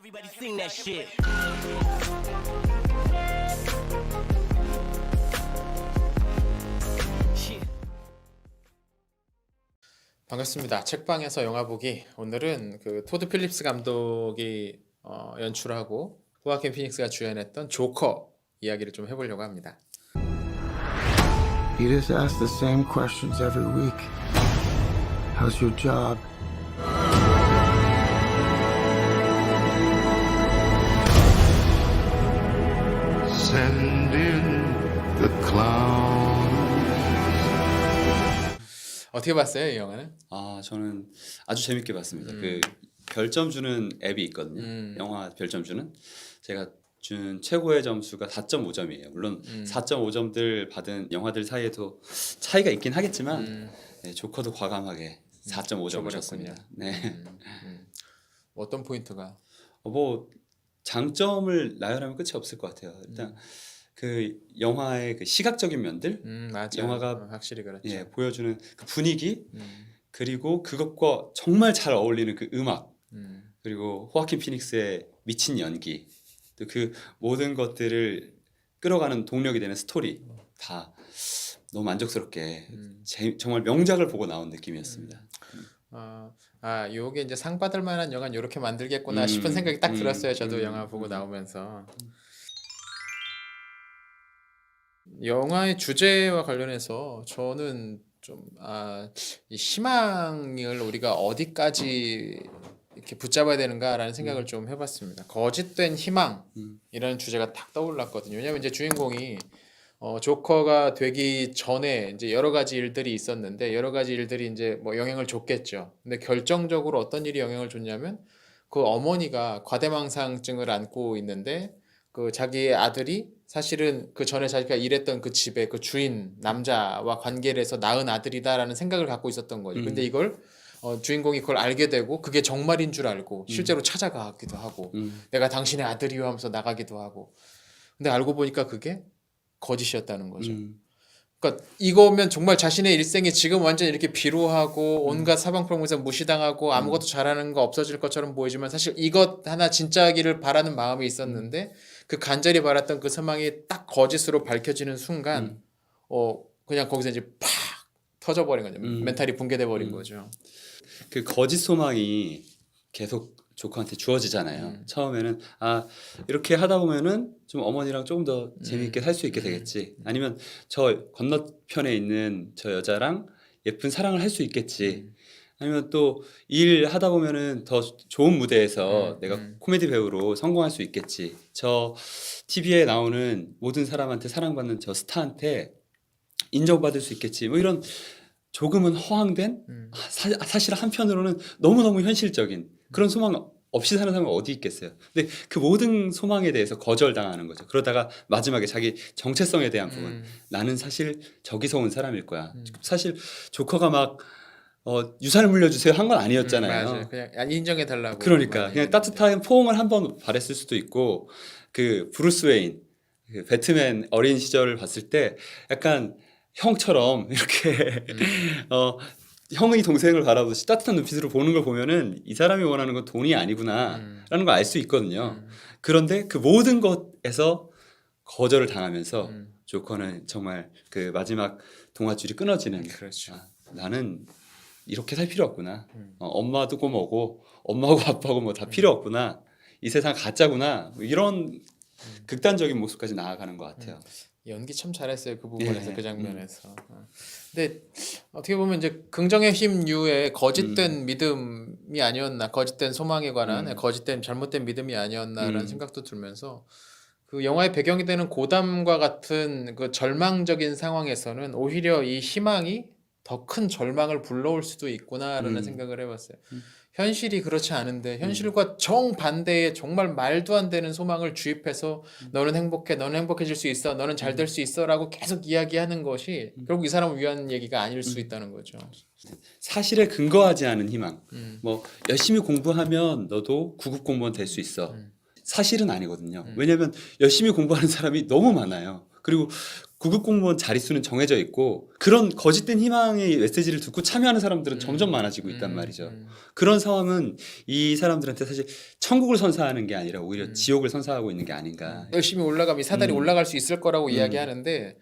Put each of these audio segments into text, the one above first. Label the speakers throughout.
Speaker 1: Everybody sing that shit.
Speaker 2: 반갑습니다. 책방에서 영화 보기. 오늘은 그 토드 필립스 감독이 연출하고 호아킨 피닉스가 주연했던 조커 이야기를 좀 해보려고 합니다.
Speaker 3: You just ask the same questions every week. How's your job? Send in the clown.
Speaker 2: 어떻게 봤어요, 이 영화는?
Speaker 4: 저는 아주 재밌게 봤습니다. 그 별점 주는 앱이 있거든요. 영화 별점 주는. 제가 준 최고의 점수가 4.5점이에요. 물론 4.5점들 받은 영화들 사이에도 차이가 있긴 하겠지만 네, 조커도 과감하게 4.5점을 줬습니다. 네.
Speaker 2: 어떤 포인트가?
Speaker 4: 뭐 장점을 나열하면 끝이 없을 것 같아요. 일단 그 영화의 그 시각적인 면들,
Speaker 2: 맞아요.
Speaker 4: 영화가
Speaker 2: 확실히 그렇죠.
Speaker 4: 예, 보여주는 그 분위기, 그리고 그것과 정말 잘 어울리는 그 음악, 그리고 호아킨 피닉스의 미친 연기, 또 그 모든 것들을 끌어가는 동력이 되는 스토리 다 너무 만족스럽게 정말 명작을 보고 나온 느낌이었습니다.
Speaker 2: 요게 이제 상 받을 만한 영화는 이렇게 만들겠구나 싶은 생각이 딱 들었어요. 저도 영화 보고 나오면서. 영화의 주제와 관련해서 저는 좀 이 희망을 우리가 어디까지 이렇게 붙잡아야 되는가라는 생각을 좀 해봤습니다. 거짓된 희망이라는 주제가 딱 떠올랐거든요. 왜냐하면 이제 주인공이 조커가 되기 전에 이제 여러 가지 일들이 있었는데 여러 가지 일들이 이제 뭐 영향을 줬겠죠. 근데 결정적으로 어떤 일이 영향을 줬냐면 그 어머니가 과대망상증을 앓고 있는데 그 자기의 아들이 사실은 그 전에 자기가 일했던 그 집의 그 주인 남자와 관계를 해서 낳은 아들이다라는 생각을 갖고 있었던 거죠. 근데 이걸 주인공이 그걸 알게 되고 그게 정말인 줄 알고 실제로 찾아가기도 하고 내가 당신의 아들이요 하면서 나가기도 하고 근데 알고 보니까 그게 거짓이었다는 거죠. 그러니까 이거면 정말 자신의 일생이 지금 완전 이렇게 비루하고 온갖 사방팔방에서 무시당하고 아무것도 잘하는 거 없어질 것처럼 보이지만 사실 이것 하나 진짜기를 바라는 마음이 있었는데 그 간절히 바랐던 그 소망이 딱 거짓으로 밝혀지는 순간 그냥 거기서 이제 팍 터져버린 거죠. 멘탈이 붕괴돼 버린 거죠.
Speaker 4: 그 거짓 소망이 계속 조커한테 주어지잖아요. 처음에는 이렇게 하다 보면은 좀 어머니랑 조금 더 재미있게 살 수 있게 되겠지. 아니면 저 건너편에 있는 저 여자랑 예쁜 사랑을 할 수 있겠지. 아니면 또 일 하다 보면은 더 좋은 무대에서 내가 코미디 배우로 성공할 수 있겠지. 저 TV에 나오는 모든 사람한테 사랑받는 저 스타한테 인정받을 수 있겠지. 뭐 이런 조금은 허황된 사실 한편으로는 너무너무 현실적인 그런 소망 없이 사는 사람은 어디 있겠어요. 근데 그 모든 소망에 대해서 거절당하는 거죠. 그러다가 마지막에 자기 정체성에 대한 부분 나는 사실 저기서 온 사람일 거야. 사실 조커가 막 유산을 물려주세요 한 건 아니었잖아요.
Speaker 2: 맞아요. 그냥 인정해달라고.
Speaker 4: 그러니까 그냥 따뜻한 포옹을 한번 바랬을 수도 있고 그 브루스 웨인 그 배트맨 어린 시절을 봤을 때 약간 형처럼 이렇게 형의 동생을 바라보듯이 따뜻한 눈빛으로 보는 걸 보면은 이 사람이 원하는 건 돈이 아니구나라는 걸 알 수 있거든요. 그런데 그 모든 것에서 거절을 당하면서 조커는 정말 그 마지막 동아줄이 끊어지는
Speaker 2: 그렇죠.
Speaker 4: 나는 이렇게 살 필요 없구나. 엄마도 고모고 엄마고 아빠고 뭐 다 필요 없구나. 이 세상 가짜구나. 뭐 이런 극단적인 모습까지 나아가는 것 같아요.
Speaker 2: 연기 참 잘했어요. 그 부분에서
Speaker 4: 예.
Speaker 2: 그 장면에서. 근데 어떻게 보면 이제 긍정의 힘류의 거짓된 믿음이 아니었나, 거짓된 소망에 관한 거짓된 잘못된 믿음이 아니었나라는 생각도 들면서 그 영화의 배경이 되는 고담과 같은 그 절망적인 상황에서는 오히려 이 희망이 더 큰 절망을 불러올 수도 있구나라는 생각을 해봤어요. 현실이 그렇지 않은데 현실과 정반대의 정말 말도 안 되는 소망을 주입해서 너는 행복해, 너는 행복해질 수 있어, 너는 잘 될 수 있어 라고 계속 이야기하는 것이 결국 이 사람을 위한 얘기가 아닐 수 있다는 거죠.
Speaker 4: 사실에 근거하지 않은 희망. 뭐 열심히 공부하면 너도 9급 공무원 될 수 있어. 사실은 아니거든요. 왜냐하면 열심히 공부하는 사람이 너무 많아요. 그리고 구급 공무원 자릿수는 정해져 있고 그런 거짓된 희망의 메시지를 듣고 참여하는 사람들은 점점 많아지고 있단 말이죠. 그런 상황은 이 사람들한테 사실 천국을 선사하는 게 아니라 오히려 지옥을 선사하고 있는 게 아닌가.
Speaker 2: 열심히 올라가면 이 사다리 올라갈 수 있을 거라고 이야기하는데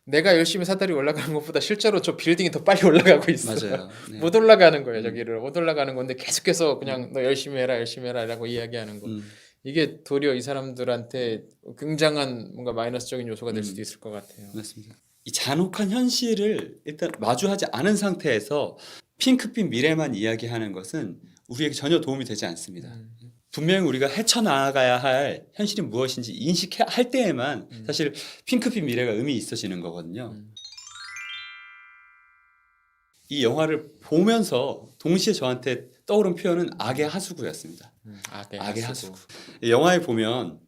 Speaker 2: 내가 열심히 사다리 올라가는 것보다 실제로 저 빌딩이 더 빨리 올라가고 있어요.
Speaker 4: 맞아요. 네.
Speaker 2: 못 올라가는 거예요. 저기를 못 올라가는 건데 계속해서 그냥 너 열심히 해라 열심히 해라라고 이야기하는 거. 이게 도리어 이 사람들한테 굉장한 뭔가 마이너스적인 요소가 될 수도 있을 것 같아요.
Speaker 4: 맞습니다. 이 잔혹한 현실을 일단 마주하지 않은 상태에서 핑크빛 미래만 이야기하는 것은 우리에게 전혀 도움이 되지 않습니다. 분명히 우리가 헤쳐나가야 할 현실이 무엇인지 인식할 때에만 사실 핑크빛 미래가 의미 있어지는 거거든요. 이 영화를 보면서 동시에 저한테 떠오른 표현은 악의 하수구였습니다. 악의 하수구. 이 영화에 보면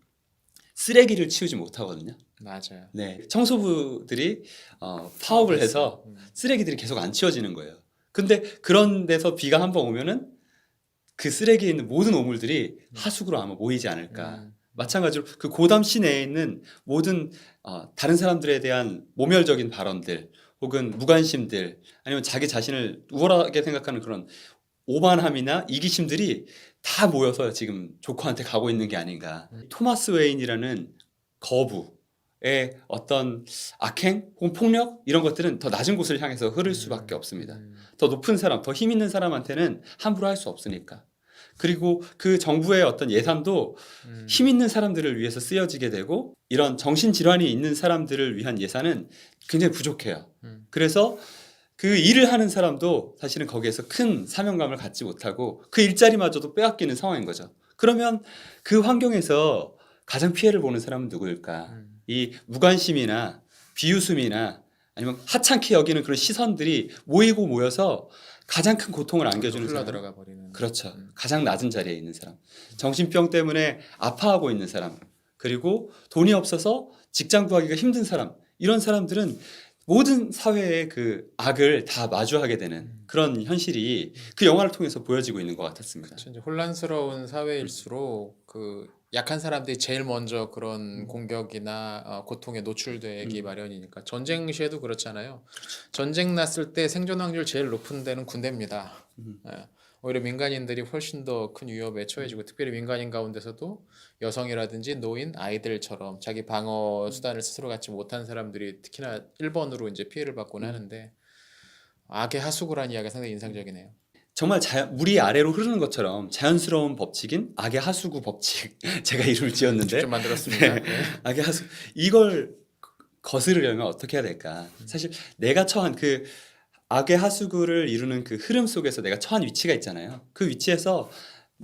Speaker 4: 쓰레기를 치우지 못하거든요.
Speaker 2: 맞아요.
Speaker 4: 네, 청소부들이 파업을 해서 쓰레기들이 계속 안 치워지는 거예요. 근데 그런 데서 비가 한번 오면은 그 쓰레기에 있는 모든 오물들이 하수구로 아마 모이지 않을까. 마찬가지로 그 고담 시내에 있는 모든 다른 사람들에 대한 모멸적인 발언들 혹은 무관심들 아니면 자기 자신을 우월하게 생각하는 그런 오만함이나 이기심들이 다 모여서 지금 조커한테 가고 있는 게 아닌가. 토마스 웨인이라는 거부의 어떤 악행 혹은 폭력 이런 것들은 더 낮은 곳을 향해서 흐를 수밖에 없습니다. 더 높은 사람, 더 힘 있는 사람한테는 함부로 할 수 없으니까. 그리고 그 정부의 어떤 예산도 힘 있는 사람들을 위해서 쓰여지게 되고 이런 정신질환이 있는 사람들을 위한 예산은 굉장히 부족해요. 그래서 그 일을 하는 사람도 사실은 거기에서 큰 사명감을 갖지 못하고 그 일자리마저도 빼앗기는 상황인 거죠. 그러면 그 환경에서 가장 피해를 보는 사람은 누구일까? 이 무관심이나 비웃음이나 아니면 하찮게 여기는 그런 시선들이 모이고 모여서 가장 큰 고통을 안겨주는 사람.
Speaker 2: 흘러들어가 버리는.
Speaker 4: 그렇죠. 가장 낮은 자리에 있는 사람. 정신병 때문에 아파하고 있는 사람. 그리고 돈이 없어서 직장 구하기가 힘든 사람. 이런 사람들은 모든 사회의 그 악을 다 마주하게 되는 그런 현실이 그 영화를 통해서 보여지고 있는 것 같았습니다.
Speaker 2: 그렇죠. 이제 혼란스러운 사회일수록 그 약한 사람들이 제일 먼저 그런 공격이나 고통에 노출되기 마련이니까 전쟁 시에도 그렇잖아요. 전쟁 났을 때 생존 확률 제일 높은 데는 군대입니다. 예. 오히려 민간인들이 훨씬 더 큰 위협에 처해지고 특별히 민간인 가운데서도 여성이라든지 노인, 아이들처럼 자기 방어 수단을 스스로 갖지 못한 사람들이 특히나 1번으로 이제 피해를 받곤 하는데 악의 하수구라는 이야기가 상당히 인상적이네요.
Speaker 4: 정말 물이 아래로 흐르는 것처럼 자연스러운 법칙인 악의 하수구 법칙. 제가 이름을 지었는데
Speaker 2: 직접 만들었습니다.
Speaker 4: 네.
Speaker 2: 네.
Speaker 4: 악의 하수구. 이걸 거스르려면 어떻게 해야 될까? 사실 내가 처한 그 악의 하수구를 이루는 그 흐름 속에서 내가 처한 위치가 있잖아요. 그 위치에서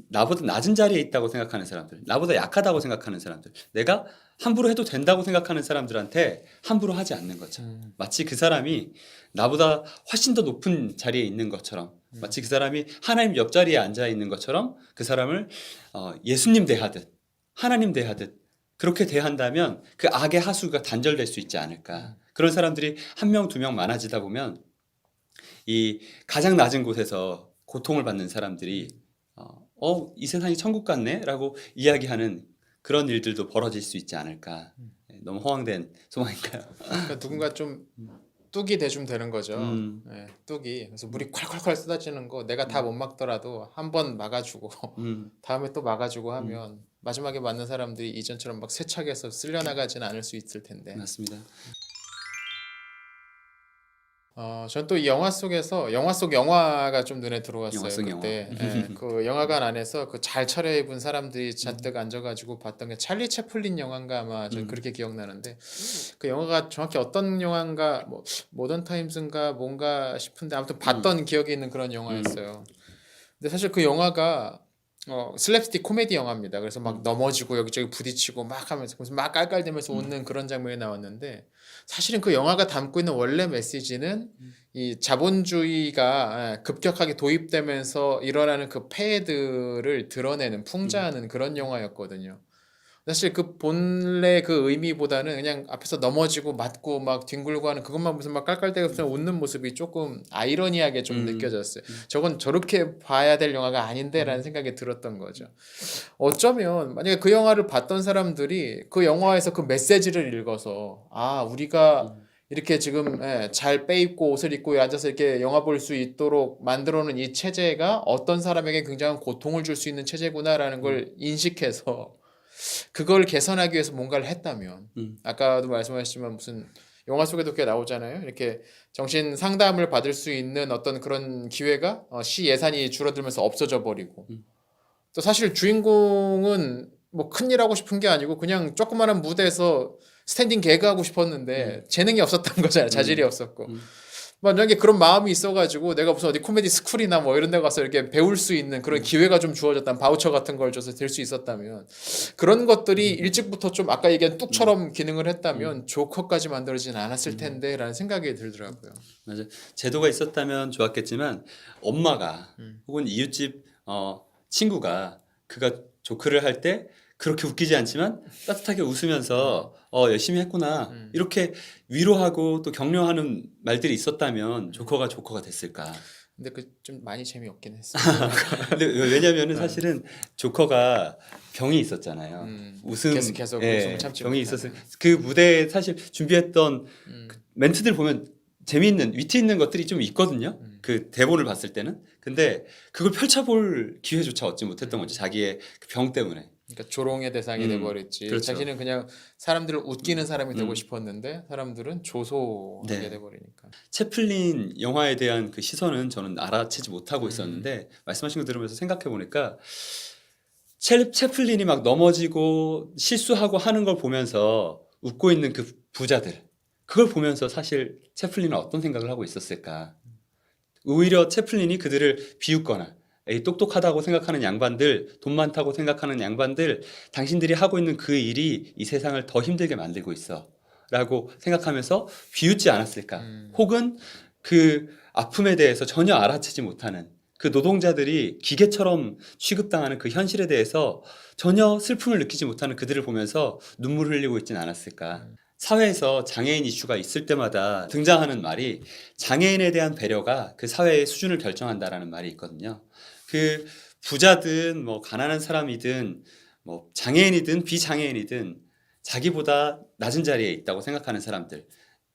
Speaker 4: 나보다 낮은 자리에 있다고 생각하는 사람들, 나보다 약하다고 생각하는 사람들, 내가 함부로 해도 된다고 생각하는 사람들한테 함부로 하지 않는 거죠. 마치 그 사람이 나보다 훨씬 더 높은 자리에 있는 것처럼, 마치 그 사람이 하나님 옆자리에 앉아 있는 것처럼 그 사람을 예수님 대하듯, 하나님 대하듯 그렇게 대한다면 그 악의 하수가 단절될 수 있지 않을까. 그런 사람들이 한 명, 두 명 많아지다 보면 이 가장 낮은 곳에서 고통을 받는 사람들이 이 세상이 천국 같네? 라고 이야기하는 그런 일들도 벌어질 수 있지 않을까. 너무 허황된 소망인가요?
Speaker 2: 그러니까 누군가 좀 뚝이 대주면 되는 거죠. 네, 뚝이. 그래서 물이 콸콸콸 쏟아지는 거 내가 다 못 막더라도 한 번 막아주고 다음에 또 막아주고 하면 마지막에 맞는 사람들이 이전처럼 막 세차게서 쓸려나가지는 않을 수 있을 텐데.
Speaker 4: 맞습니다.
Speaker 2: 전 또 이 영화 속에서 영화 속 영화가 좀 눈에 들어왔어요.
Speaker 4: 영화 속
Speaker 2: 그때
Speaker 4: 영화.
Speaker 2: 예, 그 영화관 안에서 그 잘 차려입은 사람들이 잔뜩 앉아가지고 봤던 게 찰리 채플린 영화인가 아마 전 그렇게 기억나는데 그 영화가 정확히 어떤 영화인가 뭐 모던 타임즈인가 뭔가 싶은데 아무튼 봤던 기억이 있는 그런 영화였어요. 근데 사실 그 영화가 슬랩스틱 코미디 영화입니다. 그래서 막 넘어지고 여기저기 부딪히고 막 하면서 그래서 막 깔깔대면서 웃는 그런 장면이 나왔는데 사실은 그 영화가 담고 있는 원래 메시지는 이 자본주의가 급격하게 도입되면서 일어나는 그 폐해들을 드러내는 풍자하는 그런 영화였거든요. 사실 그 본래 그 의미보다는 그냥 앞에서 넘어지고 맞고 막 뒹굴고 하는 그것만 무슨 막 깔깔대면서 웃는 모습이 조금 아이러니하게 좀 느껴졌어요. 저건 저렇게 봐야 될 영화가 아닌데라는 생각이 들었던 거죠. 어쩌면 만약에 그 영화를 봤던 사람들이 그 영화에서 그 메시지를 읽어서 아 우리가 이렇게 지금 잘 빼입고 옷을 입고 앉아서 이렇게 영화 볼 수 있도록 만들어 놓은 이 체제가 어떤 사람에게 굉장한 고통을 줄 수 있는 체제구나라는 걸 인식해서 그걸 개선하기 위해서 뭔가를 했다면 아까도 말씀하셨지만 무슨 영화 속에도 그게 나오잖아요. 이렇게 정신 상담을 받을 수 있는 어떤 그런 기회가 시 예산이 줄어들면서 없어져 버리고 또 사실 주인공은 뭐 큰일 하고 싶은 게 아니고 그냥 조그마한 무대에서 스탠딩 개그 하고 싶었는데 재능이 없었던 거잖아요. 자질이 없었고. 만약에 그런 마음이 있어가지고 내가 무슨 어디 코미디 스쿨이나 뭐 이런 데 가서 이렇게 배울 수 있는 그런 기회가 좀 주어졌다면 바우처 같은 걸 줘서 될 수 있었다면 그런 것들이 일찍부터 좀 아까 얘기한 뚝처럼 기능을 했다면 조커까지 만들어지진 않았을 텐데 라는 생각이 들더라고요.
Speaker 4: 맞아. 제도가 있었다면 좋았겠지만 엄마가 혹은 이웃집 친구가 그가 조크를 할 때 그렇게 웃기지 않지만 따뜻하게 웃으면서 열심히 했구나 이렇게 위로하고 또 격려하는 말들이 있었다면 조커가 됐을까.
Speaker 2: 근데 그 좀 많이 재미없긴 했어요.
Speaker 4: 근데 왜냐면은 사실은 조커가 병이 있었잖아요. 웃음
Speaker 2: 계속
Speaker 4: 예,
Speaker 2: 웃음 참지
Speaker 4: 병이
Speaker 2: 못하는.
Speaker 4: 있었어요. 그 무대에 사실 준비했던 그 멘트들 보면 재미있는 위트 있는 것들이 좀 있거든요. 그 대본을 봤을 때는. 근데 그걸 펼쳐볼 기회조차 얻지 못했던 거죠. 자기의 그 병 때문에.
Speaker 2: 그러니까 조롱의 대상이 돼버렸지.
Speaker 4: 그렇죠.
Speaker 2: 자신은 그냥 사람들을 웃기는 사람이 되고 싶었는데 사람들은 조소하게
Speaker 4: 네.
Speaker 2: 돼버리니까.
Speaker 4: 채플린 영화에 대한 그 시선은 저는 알아채지 못하고 있었는데 말씀하신 거 들으면서 생각해 보니까 채플린이 막 넘어지고 실수하고 하는 걸 보면서 웃고 있는 그 부자들 그걸 보면서 사실 채플린은 어떤 생각을 하고 있었을까. 오히려 채플린이 그들을 비웃거나 에이, 똑똑하다고 생각하는 양반들, 돈 많다고 생각하는 양반들, 당신들이 하고 있는 그 일이 이 세상을 더 힘들게 만들고 있어 라고 생각하면서 비웃지 않았을까. 혹은 그 아픔에 대해서 전혀 알아채지 못하는 그 노동자들이 기계처럼 취급당하는 그 현실에 대해서 전혀 슬픔을 느끼지 못하는 그들을 보면서 눈물을 흘리고 있진 않았을까. 사회에서 장애인 이슈가 있을 때마다 등장하는 말이 장애인에 대한 배려가 그 사회의 수준을 결정한다라는 말이 있거든요. 그 부자든 뭐 가난한 사람이든 뭐 장애인이든 비장애인이든 자기보다 낮은 자리에 있다고 생각하는 사람들,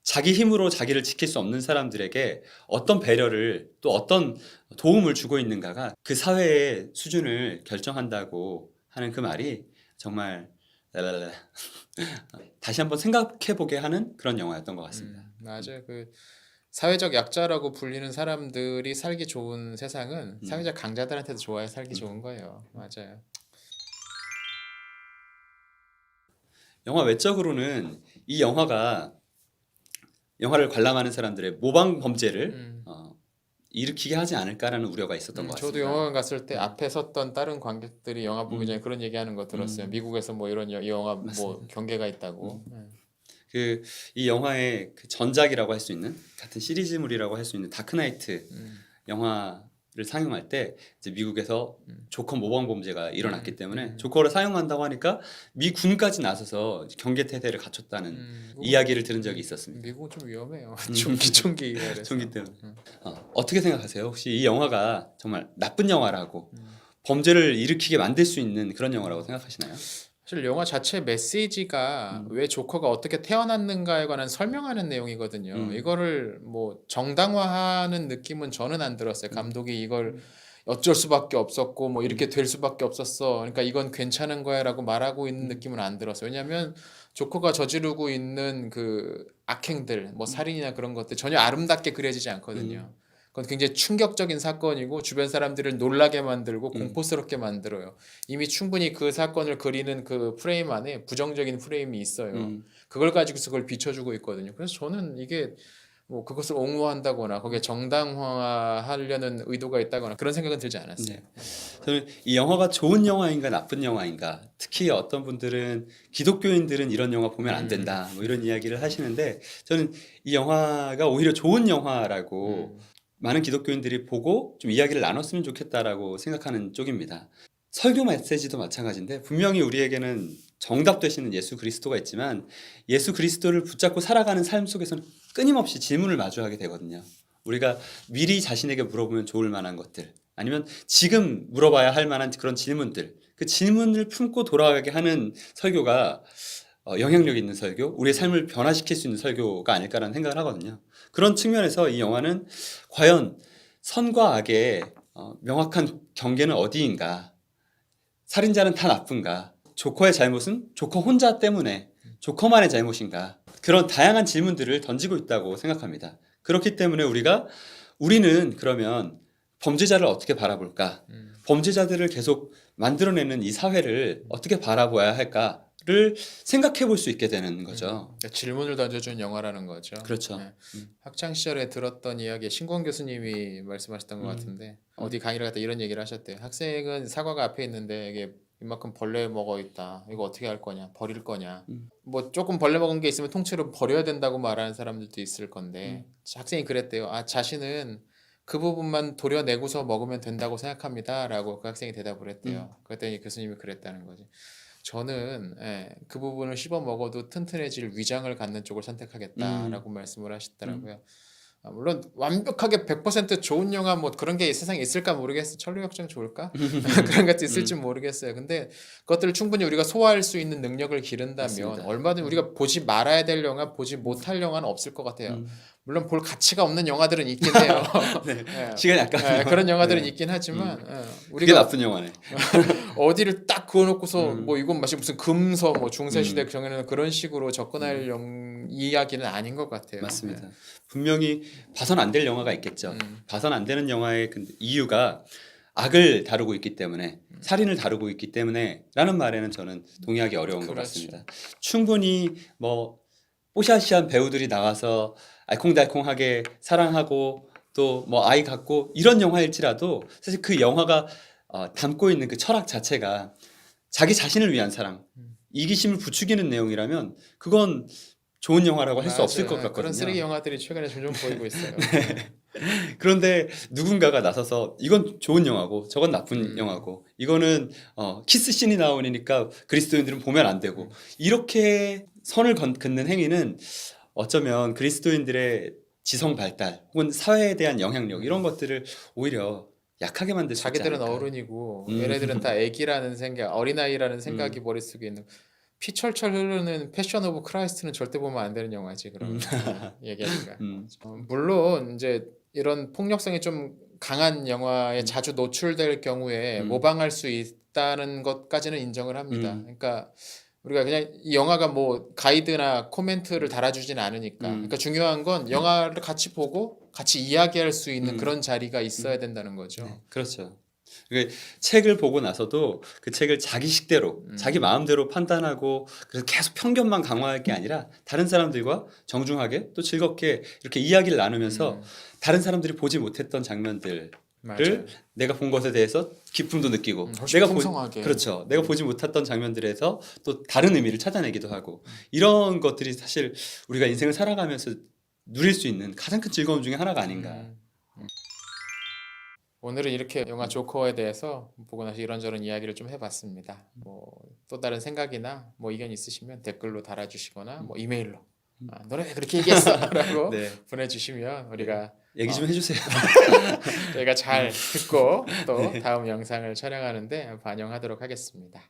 Speaker 4: 자기 힘으로 자기를 지킬 수 없는 사람들에게 어떤 배려를 또 어떤 도움을 주고 있는가가 그 사회의 수준을 결정한다고 하는 그 말이 정말 다시 한번 생각해보게 하는 그런 영화였던 것 같습니다.
Speaker 2: 맞아요. 그 사회적 약자라고 불리는 사람들이 살기 좋은 세상은 사회적 강자들한테도 좋아야 살기 좋은 거예요. 맞아요.
Speaker 4: 영화 외적으로는 이 영화가 영화를 관람하는 사람들의 모방 범죄를 일으키게 하지 않을까라는 우려가 있었던 것 같습니다.
Speaker 2: 저도 영화관 갔을 때 앞에 섰던 다른 관객들이 영화 보기 전에 그런 얘기하는 거 들었어요. 미국에서 뭐 이런 영화 뭐 경계가 있다고.
Speaker 4: 그 이 영화의 그 전작이라고 할 수 있는 같은 시리즈물이라고 할 수 있는 다크나이트 영화를 상영할 때 이제 미국에서 조커 모방 범죄가 일어났기 때문에 조커를 사용한다고 하니까 미 군까지 나서서 경계 태세를 갖췄다는 이야기를 들은 적이 있었습니다.
Speaker 2: 미국은 좀 위험해요. 총기
Speaker 4: 총기 때문에. 어떻게 생각하세요? 혹시 이 영화가 정말 나쁜 영화라고 범죄를 일으키게 만들 수 있는 그런 영화라고 생각하시나요?
Speaker 2: 사실 영화 자체 메시지가 왜 조커가 어떻게 태어났는가에 관한 설명하는 내용이거든요. 이거를 뭐 정당화하는 느낌은 저는 안 들었어요. 감독이 이걸 어쩔 수밖에 없었고 뭐 이렇게 될 수밖에 없었어. 그러니까 이건 괜찮은 거야라고 말하고 있는 느낌은 안 들었어요. 왜냐하면 조커가 저지르고 있는 그 악행들, 뭐 살인이나 그런 것들 전혀 아름답게 그려지지 않거든요. 그건 굉장히 충격적인 사건이고 주변 사람들을 놀라게 만들고 공포스럽게 만들어요. 이미 충분히 그 사건을 그리는 그 프레임 안에 부정적인 프레임이 있어요. 그걸 가지고서 그걸 비춰주고 있거든요. 그래서 저는 이게 뭐 그것을 옹호한다거나 거기에 정당화하려는 의도가 있다거나 그런 생각은 들지 않았어요.
Speaker 4: 저는 이 영화가 좋은 영화인가 나쁜 영화인가, 특히 어떤 분들은 기독교인들은 이런 영화 보면 안 된다 뭐 이런 이야기를 하시는데 저는 이 영화가 오히려 좋은 영화라고 많은 기독교인들이 보고 좀 이야기를 나눴으면 좋겠다라고 생각하는 쪽입니다. 설교 메시지도 마찬가지인데 분명히 우리에게는 정답 되시는 예수 그리스도가 있지만 예수 그리스도를 붙잡고 살아가는 삶 속에서는 끊임없이 질문을 마주하게 되거든요. 우리가 미리 자신에게 물어보면 좋을 만한 것들 아니면 지금 물어봐야 할 만한 그런 질문들 그 질문을 품고 돌아가게 하는 설교가 영향력 있는 설교, 우리의 삶을 변화시킬 수 있는 설교가 아닐까라는 생각을 하거든요. 그런 측면에서 이 영화는 과연 선과 악의 명확한 경계는 어디인가? 살인자는 다 나쁜가? 조커의 잘못은 조커 혼자 때문에 조커만의 잘못인가? 그런 다양한 질문들을 던지고 있다고 생각합니다. 그렇기 때문에 우리는 그러면 범죄자를 어떻게 바라볼까? 범죄자들을 계속 만들어내는 이 사회를 어떻게 바라봐야 할까를 생각해 볼 수 있게 되는 거죠.
Speaker 2: 그러니까 질문을 던져준 영화라는 거죠.
Speaker 4: 그렇죠.
Speaker 2: 네. 학창 시절에 들었던 이야기 신권 교수님이 말씀하셨던 것 같은데 어디 강의를 갔다 이런 얘기를 하셨대요. 학생은 사과가 앞에 있는데 이게 이만큼 벌레 먹어 있다. 이거 어떻게 할 거냐? 버릴 거냐? 뭐 조금 벌레 먹은 게 있으면 통째로 버려야 된다고 말하는 사람들도 있을 건데 학생이 그랬대요. 아 자신은 그 부분만 도려내고서 먹으면 된다고 생각합니다라고 그 학생이 대답을 했대요. 그랬더니 교수님이 그랬다는 거지. 저는 그 부분을 씹어 먹어도 튼튼해질 위장을 갖는 쪽을 선택하겠다라고 말씀을 하시더라고요. 물론 완벽하게 100% 좋은 영화 뭐 그런 게 세상에 있을까 모르겠어요. 천루역정 좋을까? 그런 것도 있을지 모르겠어요. 근데 그것들을 충분히 우리가 소화할 수 있는 능력을 기른다면
Speaker 4: 맞습니다.
Speaker 2: 얼마든 우리가 보지 말아야 될 영화, 보지 못할 영화는 없을 것 같아요. 물론 볼 가치가 없는 영화들은 있긴 해요.
Speaker 4: 네.
Speaker 2: 예.
Speaker 4: 시간이 아까워서.
Speaker 2: 그런 영화들은
Speaker 4: 네.
Speaker 2: 있긴 하지만
Speaker 4: 그게
Speaker 2: 우리가
Speaker 4: 나쁜 영화네.
Speaker 2: 어디를 딱 그어놓고서 뭐 이건 마치 무슨 금서 뭐 중세시대 경에는 그런 식으로 접근할 이야기는 아닌 것 같아요.
Speaker 4: 맞습니다.
Speaker 2: 네.
Speaker 4: 분명히 봐선 안 될 영화가 있겠죠. 봐선 안 되는 영화의 이유가 악을 다루고 있기 때문에 살인을 다루고 있기 때문에 라는 말에는 저는 동의하기 어려운 것
Speaker 2: 그렇죠.
Speaker 4: 같습니다. 충분히 뭐 뽀샤시한 배우들이 나와서 알콩달콩하게 사랑하고 또 뭐 아이 갖고 이런 영화일지라도 사실 그 영화가 담고 있는 그 철학 자체가 자기 자신을 위한 사랑, 이기심을 부추기는 내용이라면 그건 좋은 영화라고 할 수 없을 것 같거든요.
Speaker 2: 그런 쓰레기 영화들이 최근에 점점 보이고 있어요.
Speaker 4: 그런데 누군가가 나서서 이건 좋은 영화고 저건 나쁜 영화고 이거는 키스 씬이 나오니까 그리스도인들은 보면 안 되고 이렇게 선을 긋는 행위는 어쩌면 그리스도인들의 지성 발달 혹은 사회에 대한 영향력 이런 것들을 오히려 약하게 만들 수 있지
Speaker 2: 자기들은
Speaker 4: 않을까.
Speaker 2: 어른이고 얘네들은 다 애기라는 생각, 어린아이라는 생각이 머릿속에 있는 피철철 흐르는 패션 오브 크라이스트는 절대 보면 안 되는 영화지 그러면 얘기하니까 물론 이제 이런 폭력성이 좀 강한 영화에 자주 노출될 경우에 모방할 수 있다는 것까지는 인정을 합니다. 그러니까 우리가 그냥 이 영화가 뭐 가이드나 코멘트를 달아주진 않으니까 그러니까 중요한 건 영화를 같이 보고 같이 이야기할 수 있는 그런 자리가 있어야 된다는 거죠.
Speaker 4: 네, 그렇죠. 그 책을 보고 나서도 그 책을 자기 식대로 자기 마음대로 판단하고 그래서 계속 편견만 강화할 게 아니라 다른 사람들과 정중하게 또 즐겁게 이렇게 이야기를 나누면서 다른 사람들이 보지 못했던 장면들을
Speaker 2: 맞아요.
Speaker 4: 내가 본 것에 대해서 기쁨도 느끼고
Speaker 2: 훨씬 풍성하게.
Speaker 4: 그렇죠. 내가 보지 못했던 장면들에서 또 다른 의미를 찾아내기도 하고 이런 것들이 사실 우리가 인생을 살아가면서 누릴 수 있는 가장 큰 즐거움 중에 하나가 아닌가.
Speaker 2: 오늘은 이렇게 영화 조커에 대해서 보고 나서 이런저런 이야기를 좀 해봤습니다. 뭐 또 다른 생각이나 뭐 의견 있으시면 댓글로 달아주시거나 뭐 이메일로 너네 왜 그렇게 얘기했어라고
Speaker 4: 네.
Speaker 2: 보내주시면 우리가
Speaker 4: 얘기 좀 해주세요.
Speaker 2: 저희가 잘 듣고 또 다음 영상을 촬영하는데 반영하도록 하겠습니다.